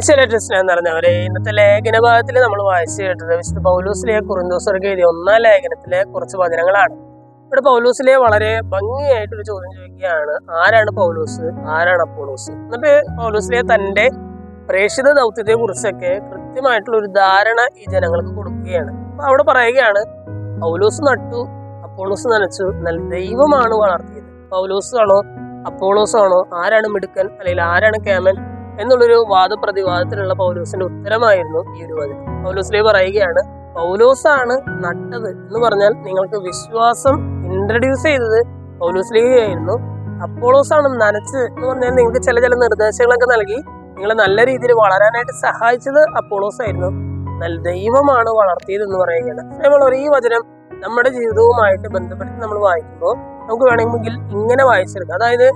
ചില സ്നേഹം നിറഞ്ഞവരെ, ഇന്നത്തെ ലേഖന ഭാഗത്തിൽ നമ്മൾ വായിച്ചു കേട്ടത് വിശുദ്ധ പൗലോസിലെ കൊറിന്തോസർക്ക് എഴുതിയ 1-ാം ലേഖനത്തിലെ കുറച്ച് വചനങ്ങളാണ്. ഇവിടെ പൗലോസിലെ വളരെ ഭംഗിയായിട്ടൊരു ചോദ്യം ചോദിക്കുകയാണ്: ആരാണ് പൗലോസ്, ആരാണ് അപ്പോളോസ്? എന്നിട്ട് പൗലോസിലെ തന്റെ പ്രേക്ഷിത ദൗത്യത്തെ കുറിച്ചൊക്കെ കൃത്യമായിട്ടുള്ള ഒരു ധാരണ ഈ ജനങ്ങൾക്ക് കൊടുക്കുകയാണ്. അപ്പൊ അവിടെ പറയുകയാണ്, പൗലോസ് നട്ടു, അപ്പോളോസ് നനച്ചു, എന്നാൽ ദൈവമാണ് വളർത്തിയത്. പൗലോസ് ആണോ അപ്പോളോസ് ആണോ, ആരാണ് മിടുക്കൻ അല്ലെങ്കിൽ ആരാണ് കേമൻ എന്നുള്ളൊരു വാദപ്രതിവാദത്തിലുള്ള പൗലോസിന്റെ ഉത്തരമായിരുന്നു ഈ ഒരു വചനം. പൗലോസിലെ പറയുകയാണ്, പൗലോസാണ് നട്ടത് എന്ന് പറഞ്ഞാൽ നിങ്ങൾക്ക് വിശ്വാസം ഇൻട്രൊഡ്യൂസ് ചെയ്തത് പൗലോസിലേക്കായിരുന്നു. അപ്പോളോസാണ് നനച്ച് എന്ന് പറഞ്ഞാൽ നിങ്ങൾക്ക് ചില നിർദ്ദേശങ്ങളൊക്കെ നൽകി നിങ്ങളെ നല്ല രീതിയിൽ വളരാനായിട്ട് സഹായിച്ചത് അപ്പോളോസ് ആയിരുന്നു. എന്നാൽ ദൈവമാണ് വളർത്തിയത് എന്ന് പറയുകയാണ്. നമ്മൾ ഈ വചനം നമ്മുടെ ജീവിതവുമായിട്ട് ബന്ധപ്പെട്ട് നമ്മൾ വായിക്കുമ്പോൾ നമുക്ക് വേണമെങ്കിൽ ഇങ്ങനെ വായിച്ചെടുക്കാം. അതായത്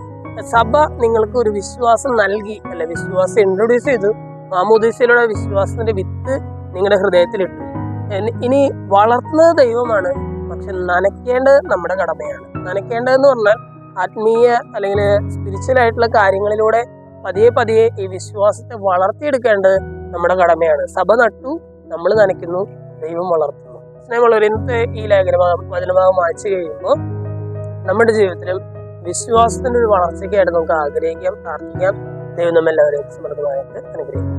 സഭ നിങ്ങൾക്ക് ഒരു വിശ്വാസം നൽകി, അല്ലെ, വിശ്വാസം ഇൻട്രൊഡ്യൂസ് ചെയ്തു. മാമോദീസയിലൂടെ വിശ്വാസത്തിന്റെ വിത്ത് നിങ്ങളുടെ ഹൃദയത്തിലിട്ടു. ഇനി വളർത്തുന്നത് ദൈവമാണ്, പക്ഷെ നനയ്ക്കേണ്ടത് നമ്മുടെ കടമയാണ്. നനയ്ക്കേണ്ടതെന്ന് പറഞ്ഞാൽ ആത്മീയ അല്ലെങ്കിൽ സ്പിരിച്വൽ ആയിട്ടുള്ള കാര്യങ്ങളിലൂടെ പതിയെ ഈ വിശ്വാസത്തെ വളർത്തിയെടുക്കേണ്ടത് നമ്മുടെ കടമയാണ്. സഭ നട്ടു, നമ്മൾ നനയ്ക്കുന്നു, ദൈവം വളർത്തുന്നു. സ്നേഹമുള്ളവർ, ഇന്നത്തെ ഈ വചനഭാഗം വായിച്ചു കഴിയുമ്പോൾ നമ്മുടെ ജീവിതത്തിലും വിശ്വാസത്തിന്റെ ഒരു വളർച്ചയ്ക്കായിട്ട് നമുക്ക് ആഗ്രഹിക്കാം, പ്രാർത്ഥിക്കാം. ദൈവം നമ്മെല്ലാവരെയും സമൃദ്ധമായിട്ട് അനുഗ്രഹിക്കും.